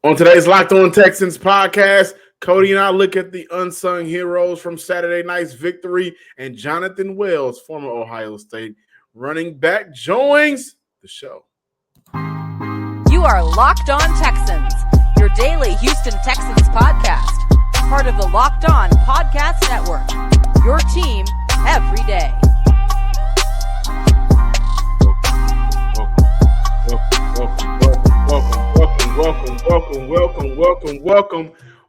On today's Locked On Texans podcast, Cody and I look at the unsung heroes from Saturday night's victory, and Jonathan Wells, former Ohio State running back, joins the show. You are Locked On Texans, your daily Houston Texans podcast, part of the Locked On Podcast Network, your team every day.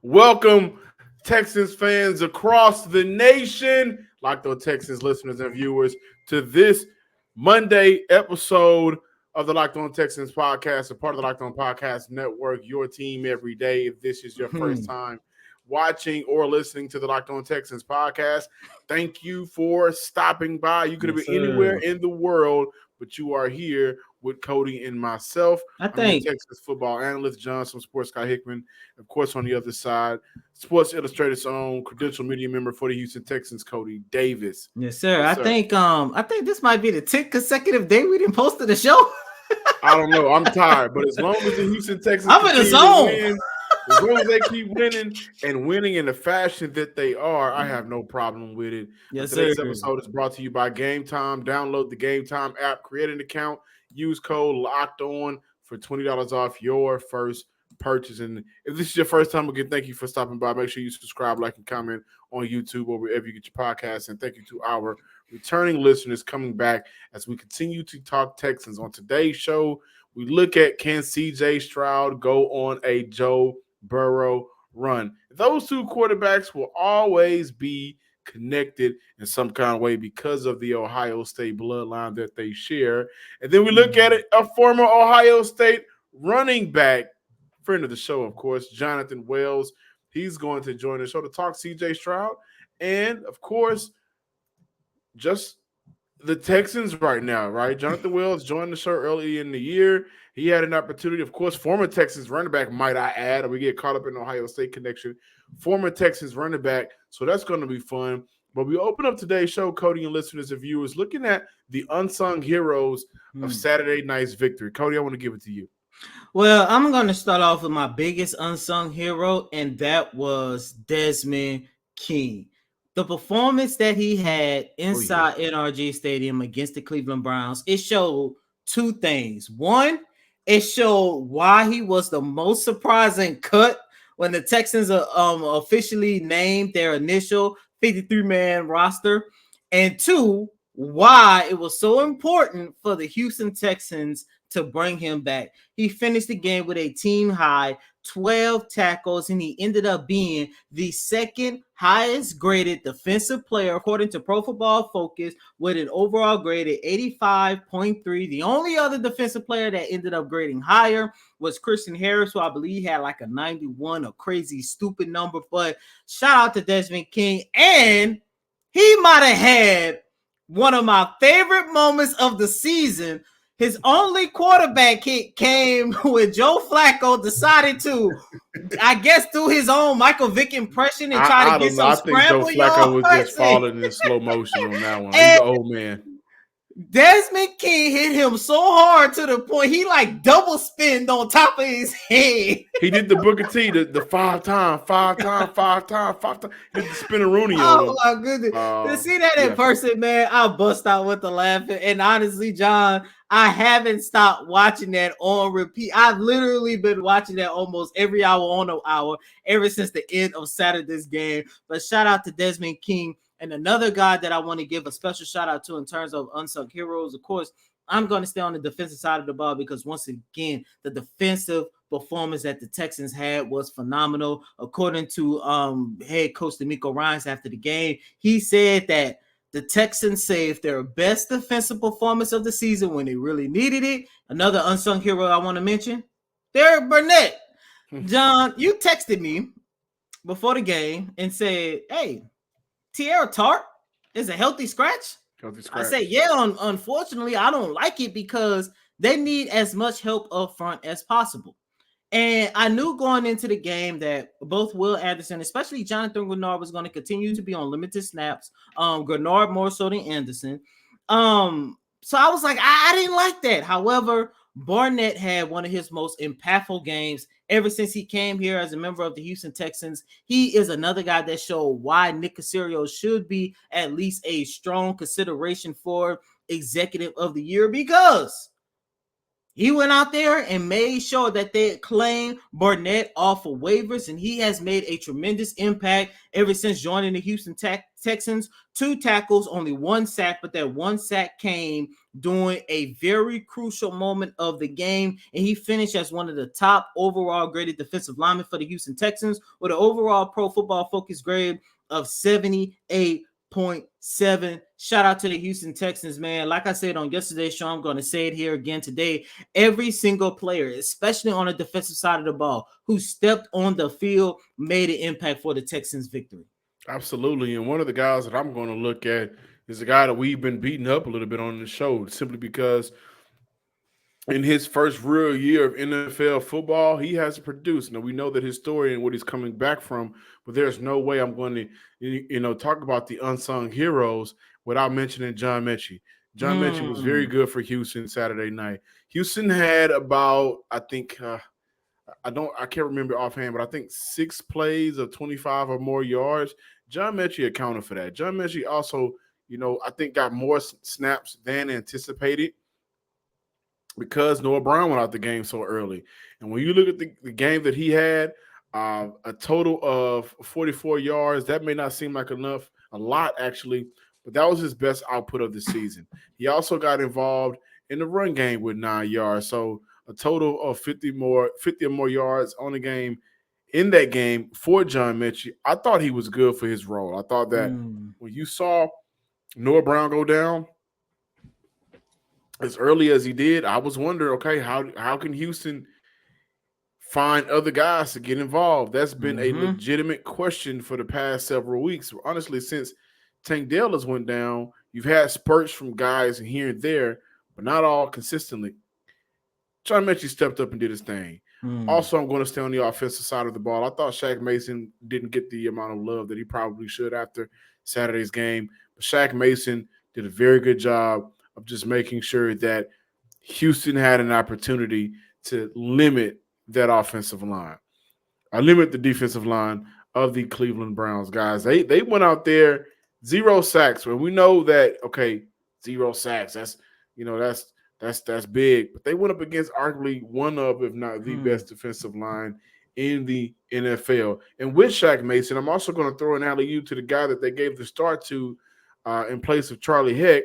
Welcome, Texans fans across the nation, Locked On Texans listeners and viewers, to this Monday episode of the Locked On Texans podcast, a part of the Locked On Podcast Network, your team every day. If this is your first time watching or listening to the Locked On Texans podcast, thank you for stopping by. You could have been anywhere in the world, but you are here with Cody and myself. I'm the Texas football analyst, John, sports guy Hickman. Of course, on the other side, Sports Illustrated's own credential media member for the Houston Texans, Cody Davis. Yes, sir. I think this might be the 10th consecutive day we didn't post the show. I don't know. I'm tired, but as long as the Houston Texans I'm in the zone. As long as they keep winning in the fashion that they are, I have no problem with it. Yes, Today's episode is brought to you by Game Time. Download the Game Time app, create an account, use code Locked On for $20 off your first purchase. And if this is your first time again, thank you for stopping by. Make sure you subscribe, like, and comment on YouTube or wherever you get your podcasts. And thank you to our returning listeners coming back as we continue to talk Texans. On today's show, we look at, can CJ Stroud go on a Joe Burrow run? Those two quarterbacks will always be connected in some kind of way because of the Ohio State bloodline that they share. And then we look at it, a former Ohio State running back, friend of the show, of course, Jonathan Wells. He's going to join the show to talk CJ Stroud and, of course, just the Texans right now, right? Jonathan Wells joined the show early in the year. He had an opportunity, of course, former Texans running back, might I add, or we get caught up in the Ohio State connection, former Texans running back. So that's going to be fun. But we open up today's show, Cody and listeners and viewers, looking at the unsung heroes of Saturday night's victory. Cody, I want to give it to you. Well, I'm going to start off with my biggest unsung hero, and that was Desmond King. The performance that he had inside NRG Stadium against the Cleveland Browns, it showed two things. One, it showed why he was the most surprising cut when the Texans officially named their initial 53-man roster. And two, why it was so important for the Houston Texans to bring him back. He finished the game with a team high 12 tackles, and he ended up being the second highest graded defensive player according to Pro Football Focus with an overall grade at 85.3. The only other defensive player that ended up grading higher was Christian Harris, who I believe had like a 91, a crazy stupid number. But shout out to Desmond King, and he might have had one of my favorite moments of the season. His only quarterback hit came when Joe Flacco decided to, I guess, do his own Michael Vick impression and try to get some scramble. I think Joe Flacco was just falling in slow motion on that one. He's an old man. Desmond King hit him so hard to the point he like double spinned on top of his head. He did the Booker T, the five time. He did the spin-a-rooney on him. Oh my goodness. To see that in person, man, I bust out with the laughing. And honestly, John, I haven't stopped watching that on repeat. I've literally been watching that almost every hour on the hour ever since the end of Saturday's game. But shout out to Desmond King. And another guy that I want to give a special shout out to in terms of unsung heroes, of course, I'm going to stay on the defensive side of the ball because once again, the defensive performance that the Texans had was phenomenal. According to head coach D'Amico Ryans after the game, he said that the Texans saved their best defensive performance of the season when they really needed it. Another unsung hero I want to mention, Derek Burnett. John, you texted me before the game and said, hey, Tierra Tart is a healthy scratch. I say, yeah, unfortunately, I don't like it because they need as much help up front as possible. And I knew going into the game that both Will Anderson, especially Jonathan Grenard, was going to continue to be on limited snaps. Grenard more so than Anderson. So I was like, I didn't like that. However, Barnett had one of his most impactful games ever since he came here as a member of the Houston Texans. He is another guy that showed why Nick Caserio should be at least a strong consideration for Executive of the Year, because he went out there and made sure that they claimed Barnett off of waivers, and he has made a tremendous impact ever since joining the Houston Texans. 2 tackles, only 1 sack, but that 1 sack came during a very crucial moment of the game, and he finished as one of the top overall graded defensive linemen for the Houston Texans with an overall Pro Football Focus grade of 78.7. Shout out to the Houston Texans, man. Like I said on yesterday's show, I'm going to say it here again today. Every single player, especially on the defensive side of the ball, who stepped on the field made an impact for the Texans' victory. Absolutely. And one of the guys that I'm going to look at is a guy that we've been beating up a little bit on the show, simply because in his first real year of NFL football, he hasn't produced. Now, we know that his story and what he's coming back from, but there's no way I'm going to, talk about the unsung heroes without mentioning John Mechie. John Mechie was very good for Houston Saturday night. Houston had about, I think, I can't remember offhand, but I think 6 plays of 25 or more yards. John Mechie accounted for that. John Mechie also, I think got more snaps than anticipated because Noah Brown went out the game so early. And when you look at the game that he had, a total of 44 yards, that may not seem like a lot actually, but that was his best output of the season. He also got involved in the run game with 9 yards. So a total of 50 or more yards on the game in that game for John Mechie. I thought he was good for his role. I thought that when you saw Noah Brown go down as early as he did, I was wondering, okay, how can Houston find other guys to get involved? That's been a legitimate question for the past several weeks. Honestly, since Tank Dell has went down, you've had spurts from guys here and there, but not all consistently. John Mechie stepped up and did his thing. Also, I'm going to stay on the offensive side of the ball. I thought Shaq Mason didn't get the amount of love that he probably should after Saturday's game. But Shaq Mason did a very good job of just making sure that Houston had an opportunity to limit that offensive line. I limit the defensive line of the Cleveland Browns, guys. They went out there 0 sacks. When we know that, okay, 0 sacks, that's big. But they went up against arguably one of, if not the best defensive line in the NFL. And with Shaq Mason, I'm also going to throw an alley-oop to the guy that they gave the start to in place of Charlie Heck,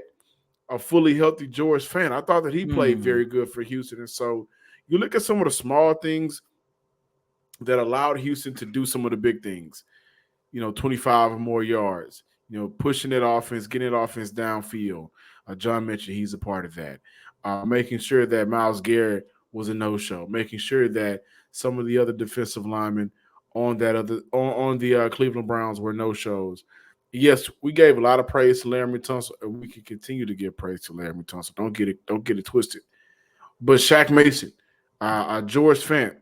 a fully healthy George Fant. I thought that he played very good for Houston. And so you look at some of the small things that allowed Houston to do some of the big things, 25 or more yards, pushing that offense, getting that offense downfield. John mentioned he's a part of that. Making sure that Myles Garrett was a no-show, making sure that some of the other defensive linemen on the Cleveland Browns were no-shows. Yes, we gave a lot of praise to Laramie Tunsil, and we can continue to give praise to Laramie Tunsil. Don't get it twisted. But Shaq Mason, George Fant,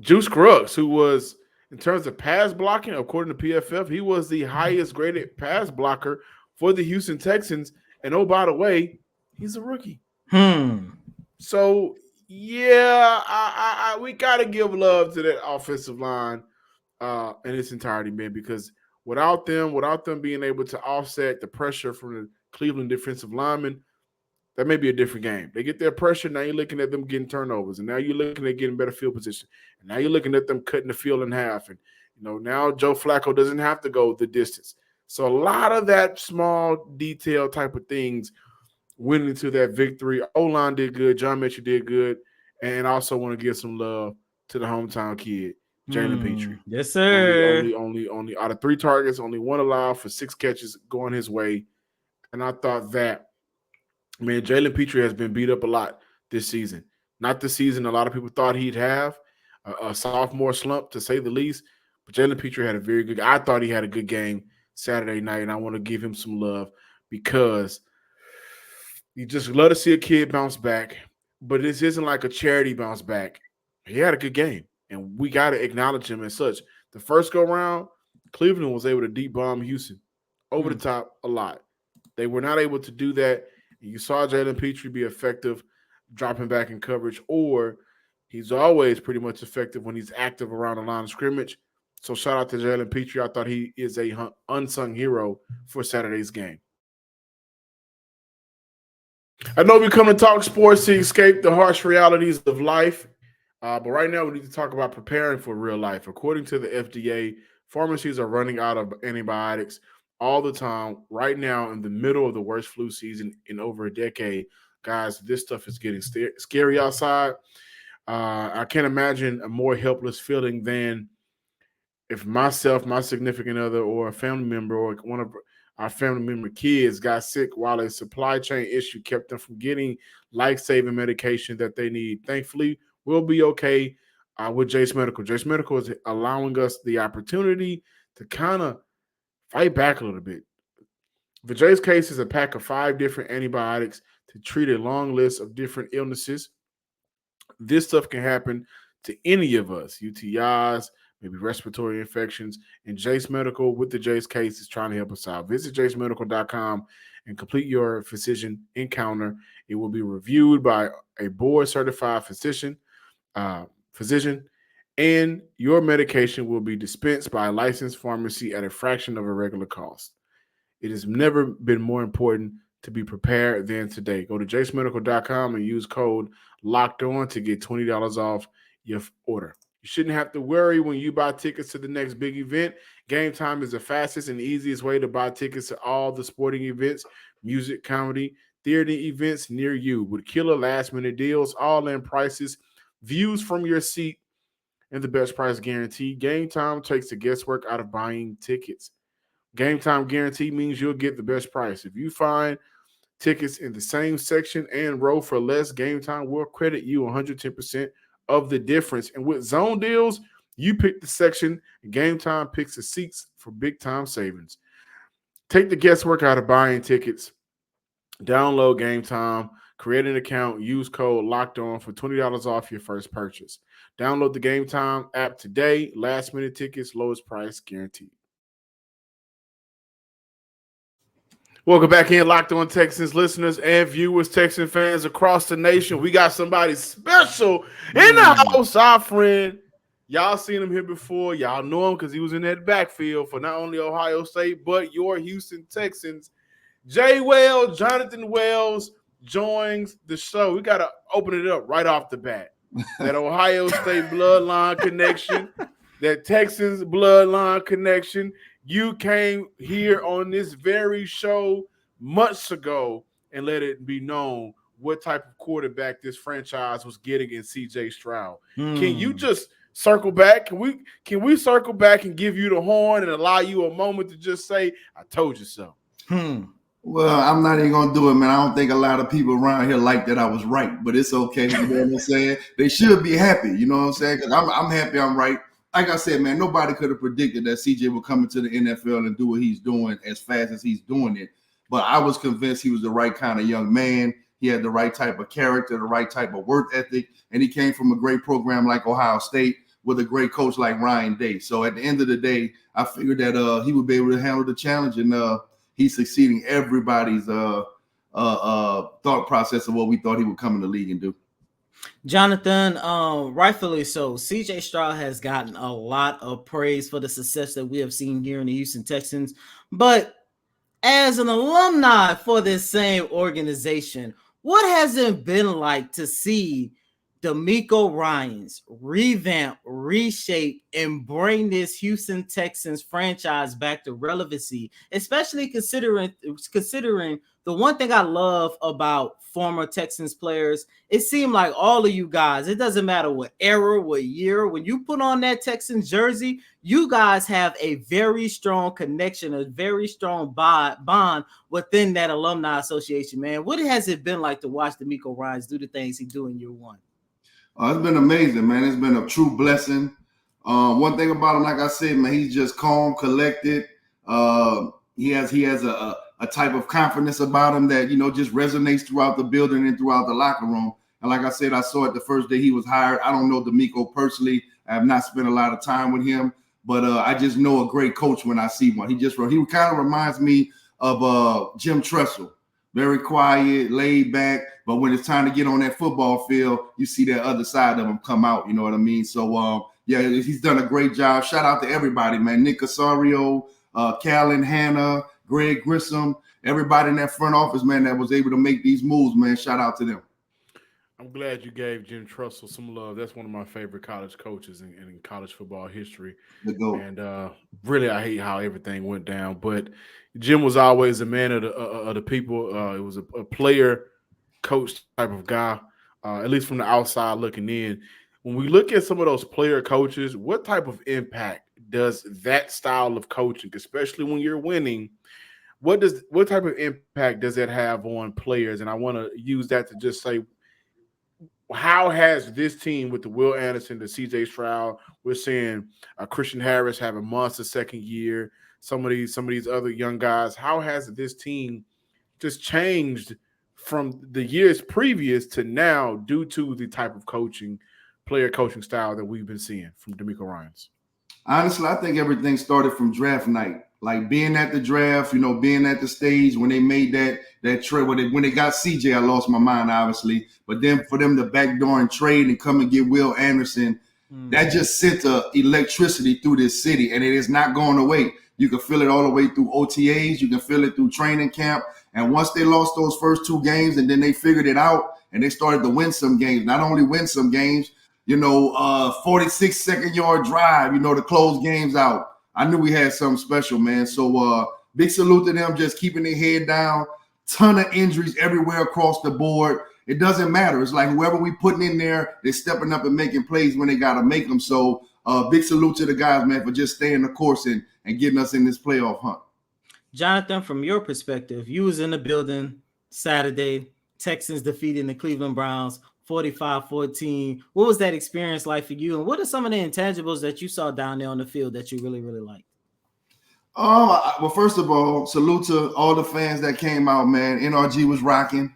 Juice Scruggs, who was, in terms of pass blocking, according to PFF, he was the highest graded pass blocker for the Houston Texans. And oh, by the way, he's a rookie. So, yeah, we got to give love to that offensive line in its entirety, man, because without them being able to offset the pressure from the Cleveland defensive linemen, that may be a different game. They get their pressure, now you're looking at them getting turnovers, and now you're looking at getting better field position, and now you're looking at them cutting the field in half, and now Joe Flacco doesn't have to go the distance. So a lot of that small detail type of things went into that victory. O-line did good. John Mechie did good. And I also want to give some love to the hometown kid, Jalen Petrie. Yes, sir. Only out of 3 targets, only 1 allowed for 6 catches going his way. And I thought that, man, Jalen Petrie has been beat up a lot this season. Not the season a lot of people thought he'd have, a sophomore slump to say the least. But Jalen Petrie had I thought he had a good game Saturday night, and I want to give him some love because you just love to see a kid bounce back, but this isn't like a charity bounce back. He had a good game, and we got to acknowledge him as such. The first go-round, Cleveland was able to deep bomb Houston over the top a lot. They were not able to do that. You saw Jalen Petrie be effective. dropping back in coverage, or he's always pretty much effective when he's active around the line of scrimmage. So shout out to Jalen Petrie. I thought he is a unsung hero for Saturday's game. I know we come to talk sports to escape the harsh realities of life, but right now we need to talk about preparing for real life. According to the FDA, pharmacies are running out of antibiotics all the time. Right now, in the middle of the worst flu season in over a decade, guys, this stuff is getting scary outside. I can't imagine a more helpless feeling than if myself, my significant other, or a family member, or one of our family member kids got sick while a supply chain issue kept them from getting life-saving medication that they need. Thankfully, we'll be okay with Jace Medical. Jace Medical is allowing us the opportunity to kind of fight back a little bit. The Jace case is a pack of 5 different antibiotics to treat a long list of different illnesses. This stuff can happen to any of us, UTIs, maybe respiratory infections, and Jace Medical with the Jace case is trying to help us out. Visit jacemedical.com and complete your physician encounter. It will be reviewed by a board-certified physician, and your medication will be dispensed by a licensed pharmacy at a fraction of a regular cost. It has never been more important to be prepared than today. Go to jacemedical.com and use code LOCKEDON to get $20 off your order. You shouldn't have to worry when you buy tickets to the next big event. Game Time is the fastest and easiest way to buy tickets to all the sporting events, music, comedy, theater events near you with killer last-minute deals, all-in prices, views from your seat, and the best price guarantee. Game Time takes the guesswork out of buying tickets. Game Time guarantee means you'll get the best price. If you find tickets in the same section and row for less, Game Time will credit you 110% of the difference. And with zone deals, you pick the section, and Game Time picks the seats for big-time savings. Take the guesswork out of buying tickets. Download Game Time, create an account, use code LOCKEDON for $20 off your first purchase. Download the Game Time app today. Last-minute tickets, lowest price guaranteed. Welcome back in, Locked On Texans listeners and viewers, Texan fans across the nation. We got somebody special in the house, our friend. Y'all seen him here before. Y'all know him because he was in that backfield for not only Ohio State, but your Houston Texans. Jonathan Wells joins the show. We got to open it up right off the bat. That Ohio State bloodline connection, that Texans bloodline connection. You came here on this very show months ago and let it be known what type of quarterback this franchise was getting in C.J. Stroud. Can you just circle back? Can we circle back and give you the horn and allow you a moment to just say, I told you so? Well, I'm not even going to do it, man. I don't think a lot of people around here like that I was right, but it's okay. You know what I'm saying? They should be happy. You know what I'm saying? Because I'm happy I'm right. Like I said, man, nobody could have predicted that CJ would come into the NFL and do what he's doing as fast as he's doing it. But I was convinced he was the right kind of young man. He had the right type of character, the right type of work ethic, and he came from a great program like Ohio State with a great coach like Ryan Day. So at the end of the day, I figured that he would be able to handle the challenge, and he's succeeding everybody's thought process of what we thought he would come in the league and do. Jonathan, rightfully so. CJ Stroud has gotten a lot of praise for the success that we have seen here in the Houston Texans. But as an alumni for this same organization, what has it been like to see DeMeco Ryans revamp, reshape, and bring this Houston Texans franchise back to relevancy, especially considering the one thing I love about former Texans players, it seemed like all of you guys, it doesn't matter what era, what year, when you put on that Texans jersey, you guys have a very strong connection, a very strong bond within that alumni association, man. What has it been like to watch DeMeco Ryans do the things he do in year one? It's been amazing, man. It's been a true blessing. One thing about him, like I said, man, he's just calm, collected. He has a type of confidence about him that, just resonates throughout the building and throughout the locker room. And like I said, I saw it the first day he was hired. I don't know DeMeco personally. I have not spent a lot of time with him, but I just know a great coach when I see one. He kind of reminds me of Jim Tressel. very quiet, laid back. But when it's time to get on that football field, you see that other side of him come out. You know what I mean? So, yeah, he's done a great job. Shout out to everybody, man. Nick Casario, Callan Hanna, Greg Grissom, everybody in that front office, man, that was able to make these moves, man. Shout out to them. I'm glad you gave Jim Tressel some love. That's one of my favorite college coaches in college football history. And really, I hate how everything went down. But Jim was always a man of the people. It was a player coach type of guy, at least from the outside looking in. When we look at some of those player coaches, what type of impact does that style of coaching, especially when you're winning, what type of impact does that have on players? And I want to use that to just say, how has this team with the Will Anderson, the CJ Stroud, we're seeing Christian Harris have a monster second year, some of these other young guys, how has this team just changed from the years previous to now due to the type of player coaching style that we've been seeing from DeMeco Ryans? Honestly, I think everything started from draft night. Like being at the draft, being at the stage when they made that trade. When they got CJ, I lost my mind, obviously. But then for them to backdoor and trade and come and get Will Anderson, that just sent electricity through this city, and it is not going away. You can feel it all the way through OTAs. You can feel it through training camp. And once they lost those first 2 games, and then they figured it out, and they started to win some games. Not only win some games, 46-second yard drive, to close games out. I knew we had something special, man. So big salute to them, just keeping their head down. Ton of injuries everywhere across the board. It doesn't matter. It's like whoever we putting in there, they're stepping up and making plays when they got to make them. So big salute to the guys, man, for just staying the course and getting us in this playoff hunt. Jonathan, from your perspective, you was in the building Saturday, Texans defeating the Cleveland Browns 45-14. What was that experience like for you? And what are some of the intangibles that you saw down there on the field that you really, really liked? Well, first of all, salute to all the fans that came out, man. NRG was rocking.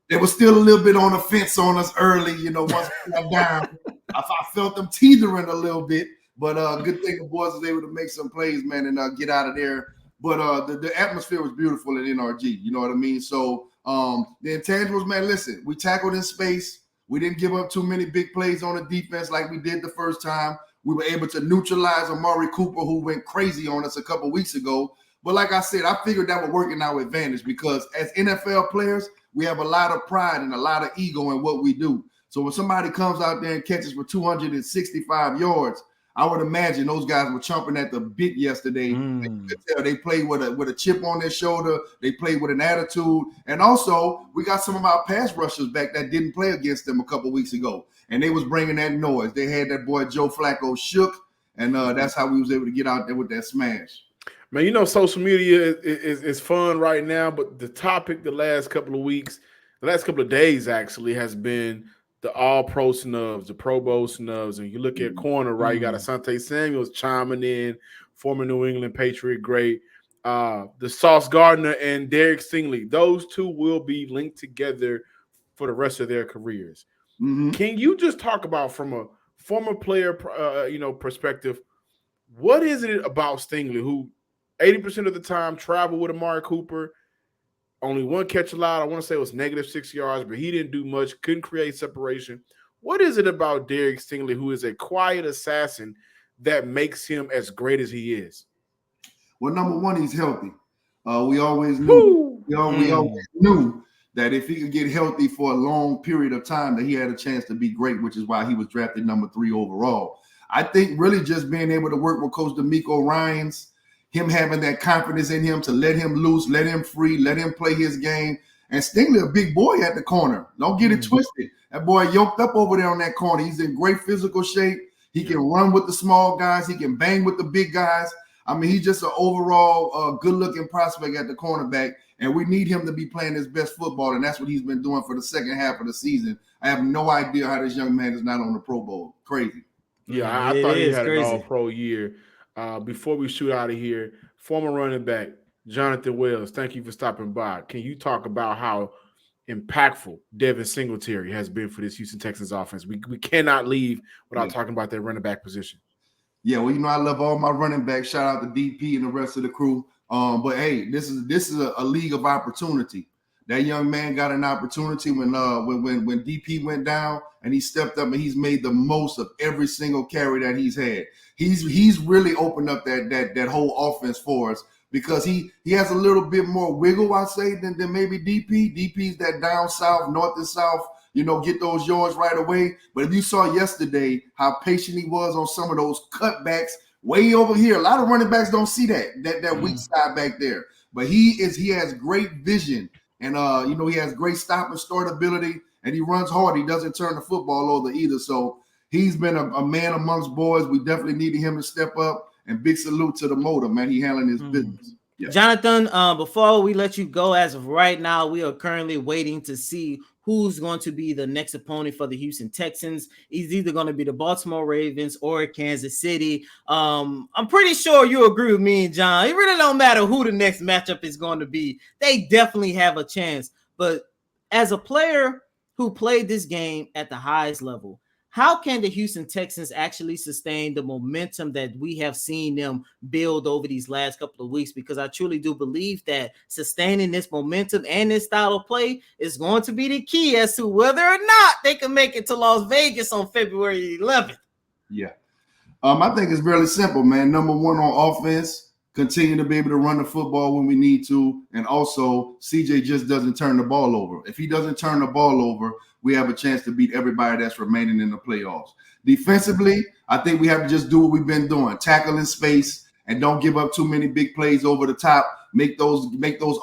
They were still a little bit on the fence on us early, once we got down. I felt them teetering a little bit, but good thing the boys was able to make some plays, man, and get out of there. But the atmosphere was beautiful at NRG, you know what I mean? So the intangibles, man, listen, we tackled in space. We didn't give up too many big plays on the defense like we did the first time. We were able to neutralize Amari Cooper, who went crazy on us a couple weeks ago. But like I said, I figured that would work in our advantage because as NFL players, we have a lot of pride and a lot of ego in what we do. So when somebody comes out there and catches for 265 yards, I would imagine those guys were chomping at the bit yesterday. You could tell they played with a chip on their shoulder. They played with an attitude. And also, we got some of our pass rushers back that didn't play against them a couple weeks ago. And they was bringing that noise. They had that boy Joe Flacco shook, and that's how we was able to get out there with that smash. Man, social media is fun right now, but the topic the last couple of days actually has been the all-pro snubs, the Pro Bowl snubs. And you look at corner, right? You got Asante Samuels chiming in, former New England Patriot great. The Sauce Gardner and Derek Stingley, those two will be linked together for the rest of their careers. Can you just talk about from a former player, perspective, what is it about Stingley, who 80% of the time traveled with Amari Cooper, only one catch allowed, I want to say it was -6 yards, but he didn't do much, couldn't create separation. What is it about Derek Stingley, who is a quiet assassin, that makes him as great as he is? Well, number one, he's healthy. We always knew. We always knew that if he could get healthy for a long period of time, that he had a chance to be great, which is why he was drafted number 3 overall. I think really just being able to work with Coach DeMeco Ryans, him having that confidence in him to let him loose, let him free, let him play his game. And Stingley, a big boy at the corner. Don't get it twisted. That boy yoked up over there on that corner. He's in great physical shape. He can run with the small guys. He can bang with the big guys. I mean, he's just an overall good-looking prospect at the cornerback, and we need him to be playing his best football, and that's what he's been doing for the second half of the season. I have no idea how this young man is not on the Pro Bowl. Crazy. Yeah, I thought he had an all-pro year. Before we shoot out of here, former running back Jonathan Wells, thank you for stopping by. Can you talk about how impactful Devin Singletary has been for this Houston Texans offense? We cannot leave without talking about their running back position. Yeah, well, I love all my running backs. Shout out to DP and the rest of the crew. But hey, this is a league of opportunity. That young man got an opportunity when DP went down, and he stepped up and he's made the most of every single carry that he's had. He's really opened up that whole offense for us because he has a little bit more wiggle, I say, than maybe DP. DP's that down south, north and south, get those yards right away. But if you saw yesterday how patient he was on some of those cutbacks way over here, a lot of running backs don't see that weak side back there. But he has great vision. And, he has great stop and start ability, and he runs hard. He doesn't turn the football over either. So he's been a man amongst boys. We definitely needed him to step up. And big salute to the motor, man. He handling his business. Yeah. Jonathan, before we let you go, as of right now, we are currently waiting to see who's going to be the next opponent for the Houston Texans. It's either going to be the Baltimore Ravens or Kansas City. I'm pretty sure you agree with me and John. It really don't matter who the next matchup is going to be. They definitely have a chance. But as a player who played this game at the highest level, how can the Houston Texans actually sustain the momentum that we have seen them build over these last couple of weeks? Because I truly do believe that sustaining this momentum and this style of play is going to be the key as to whether or not they can make it to Las Vegas on February 11th. Yeah. I think it's really simple, man. Number one on offense, continue to be able to run the football when we need to. And also, CJ just doesn't turn the ball over. If he doesn't turn the ball over, we have a chance to beat everybody that's remaining in the playoffs. Defensively, I think we have to just do what we've been doing, tackle in space, and don't give up too many big plays over the top. Make those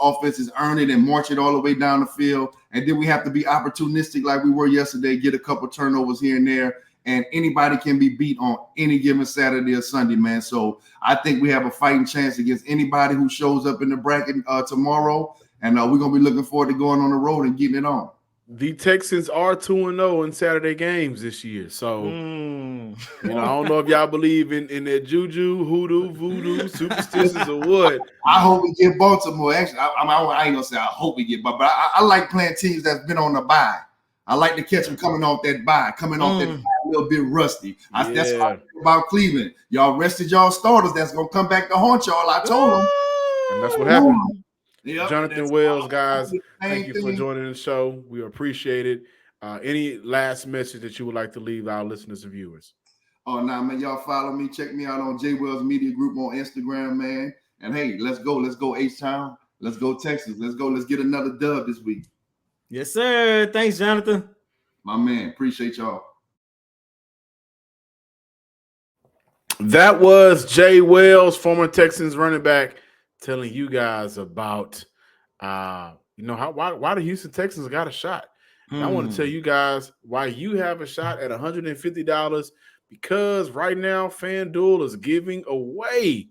offenses earn it and march it all the way down the field. And then we have to be opportunistic like we were yesterday, get a couple turnovers here and there. And anybody can be beat on any given Saturday or Sunday, man. So I think we have a fighting chance against anybody who shows up in the bracket tomorrow. And we're going to be looking forward to going on the road and getting it on. The Texans are 2-0 in Saturday games this year. So, I don't know if y'all believe in that juju, hoodoo, voodoo, superstitions, or what. I hope we get Baltimore. Actually, I ain't going to say I hope we get Baltimore, but I like playing teams that's been on the bye. I like to catch them coming off that bye, a little bit rusty. That's what I think about Cleveland. Y'all rested y'all starters that's going to come back to haunt y'all. I told them. And that's what happened. Yep, Jonathan Wells, guys, thank you for joining the show. We appreciate it. Any last message that you would like to leave our listeners and viewers? Oh, nah, man, y'all follow me. Check me out on J Wells Media Group on Instagram, man. And, hey, let's go. Let's go H-Town. Let's go Texas. Let's go. Let's get another dub this week. Yes, sir. Thanks, Jonathan. My man, appreciate y'all. That was Jay Wells, former Texans running back, telling you guys about why the Houston Texans got a shot. And I want to tell you guys why you have a shot at $150 because right now FanDuel is giving away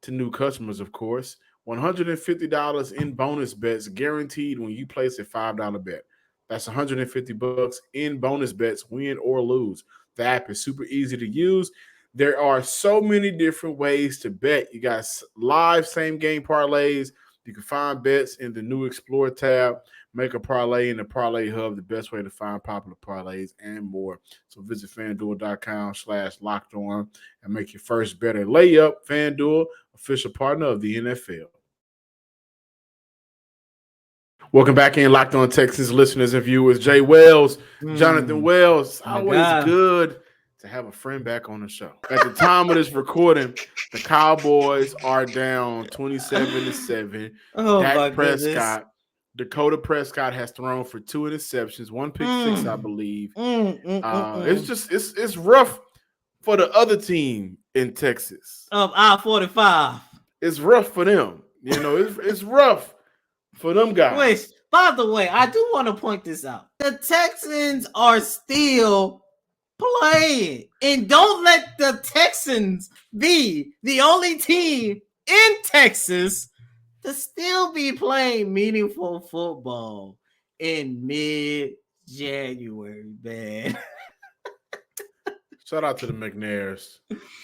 to new customers, of course, $150 in bonus bets guaranteed when you place a $5 bet. That's $150 in bonus bets, win or lose. The app is super easy to use. There are so many different ways to bet. You got live same game parlays. You can find bets in the new Explore tab. Make a parlay in the Parlay Hub, the best way to find popular parlays and more. So visit FanDuel.com/LockedOn and make your first bet a layup. FanDuel, official partner of the NFL. Welcome back in, Locked On Texans listeners and viewers. Jay Wells, Jonathan Wells. Always good to have a friend back on the show. At the time of this recording, the Cowboys are down 27-7. Dak Prescott, Dakota Prescott has thrown for 2 interceptions, 1 pick six, I believe. It's rough for the other team in Texas. Of I-45. It's rough for them. It's rough for them guys. Wait, by the way, I do want to point this out. The Texans are still playing. And don't let the Texans be the only team in Texas to still be playing meaningful football in mid-January, man. Shout out to the McNairs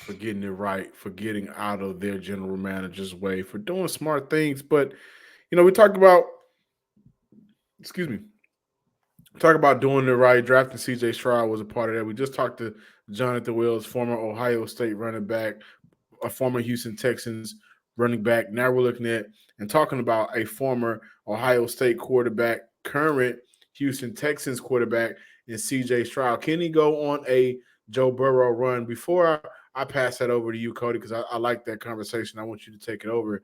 for getting it right, for getting out of their general manager's way, for doing smart things. But, we talk about doing it right. Drafting C.J. Stroud was a part of that. We just talked to Jonathan Wells, former Ohio State running back, a former Houston Texans running back. Now we're looking at and talking about a former Ohio State quarterback, current Houston Texans quarterback, and C.J. Stroud. Can he go on a Joe Burrow run? Before I pass that over to you, Cody, because I like that conversation. I want you to take it over.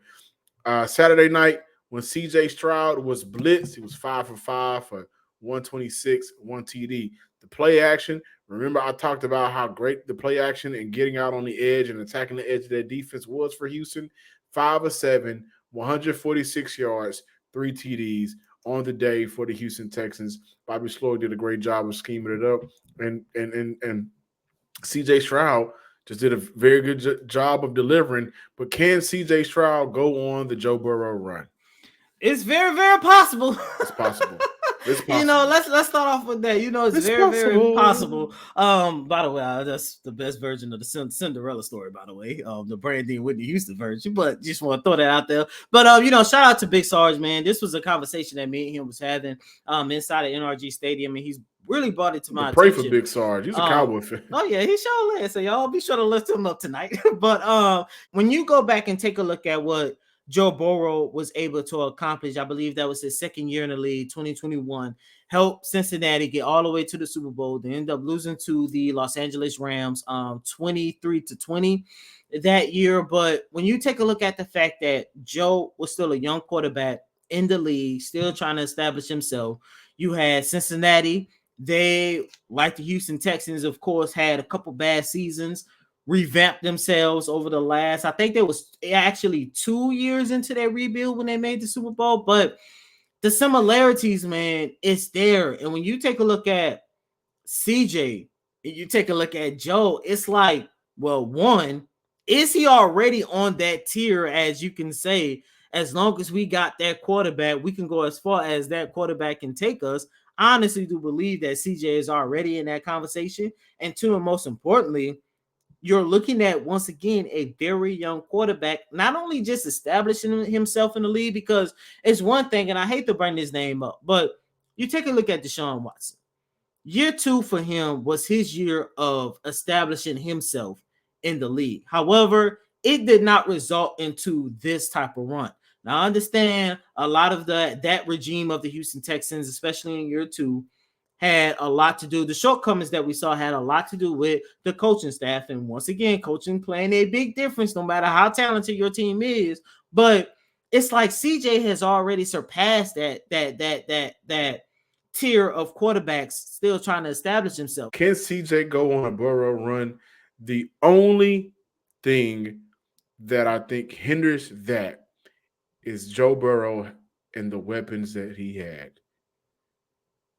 Saturday night, when C.J. Stroud was blitzed, he was 5 for 5 for 126, 1 TD. The play action, remember I talked about how great the play action and getting out on the edge and attacking the edge of their defense was for Houston. 5 of 7, 146 yards, 3 TDs on the day for the Houston Texans. Bobby Sloyd did a great job of scheming it up. And C.J. Stroud just did a very good job of delivering. But can C.J. Stroud go on the Joe Burrow run? It's very, very possible. It's possible. It's possible. You know, let's start off with that. You know, it's very, very possible. By the way, that's the best version of the Cinderella story, by the way. The Brandy and Whitney Houston version, but just want to throw that out there. But you know, shout out to Big Sarge, man. This was a conversation that me and him was having inside of NRG Stadium, and he's really brought it to my pray attention. For Big Sarge. He's a Cowboy fan. Oh yeah, he sure is. So y'all be sure to lift him up tonight. But when you go back and take a look at what Joe Burrow was able to accomplish, I believe that was his second year in the league, 2021, helped Cincinnati get all the way to the Super Bowl. They ended up losing to the Los Angeles Rams 23-20 that year. But when you take a look at the fact that Joe was still a young quarterback in the league, still trying to establish himself, you had Cincinnati. They, like the Houston Texans, of course, had a couple bad seasons, revamped themselves over the last, I think there was actually 2 years into their rebuild when they made the Super Bowl. But the similarities, man, it's there. And when you take a look at CJ and you take a look at Joe, it's like, well, one, is he already on that tier, as you can say, as long as we got that quarterback, we can go as far as that quarterback can take us. I honestly do believe that CJ is already in that conversation. And two, and most importantly, you're looking at, once again, a very young quarterback, not only just establishing himself in the league, because it's one thing, and I hate to bring his name up, but you take a look at Deshaun Watson. Year 2 for him was his year of establishing himself in the league. However, it did not result into this type of run. Now, I understand a lot of that regime of the Houston Texans, especially in year 2, had a lot to do. The shortcomings that we saw had a lot to do with the coaching staff. And once again, coaching playing a big difference no matter how talented your team is. But it's like CJ has already surpassed that tier of quarterbacks still trying to establish himself. Can CJ go on a Burrow run? The only thing that I think hinders that is Joe Burrow and the weapons that he had.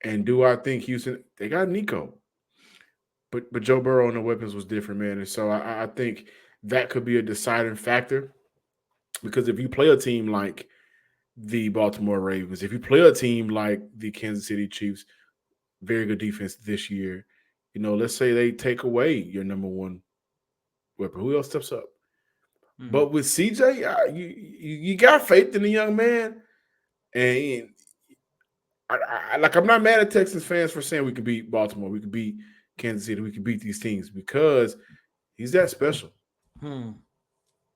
And do I think Houston, they got Nico, but Joe Burrow and the weapons was different, man. And so I think that could be a deciding factor, because if you play a team like the Baltimore Ravens, if you play a team like the Kansas City Chiefs, very good defense this year, you know, let's say they take away your number one weapon, who else steps up? Mm-hmm. But with CJ, you got faith in the young man, and I'm not mad at Texans fans for saying we could beat Baltimore, we could beat Kansas City, we could beat these teams, because he's that special.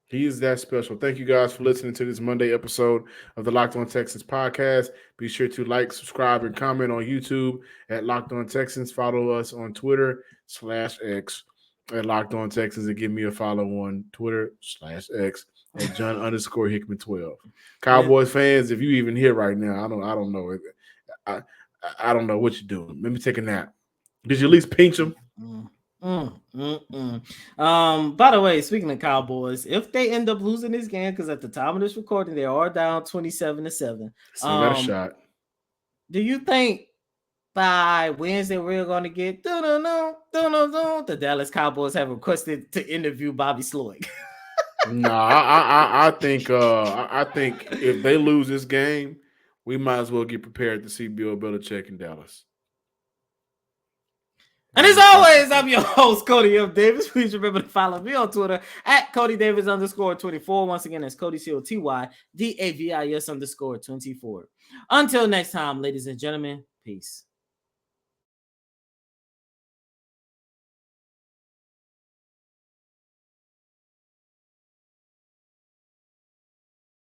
He is that special. Thank you guys for listening to this Monday episode of the Locked On Texans podcast. Be sure to like, subscribe, and comment on YouTube at Locked On Texans. Follow us on Twitter/X at Locked On Texans, and give me a follow on Twitter/X at John_Hickman12. Cowboys fans, if you even here right now, I don't know. I don't know what you're doing. Let me take a nap. Did you at least pinch them? By the way, speaking of Cowboys, if they end up losing this game, because at the time of this recording, they are down 27-7. Still got a shot. Do you think by Wednesday we're going to get the Dallas Cowboys have requested to interview Bobby Sloyd? No, I think if they lose this game, we might as well get prepared to see Bill Belichick in Dallas. And as always, I'm your host, Cody F. Davis. Please remember to follow me on Twitter at CodyDavis_24. Once again, that's Cody COTYDAVIS_24. Until next time, ladies and gentlemen, peace.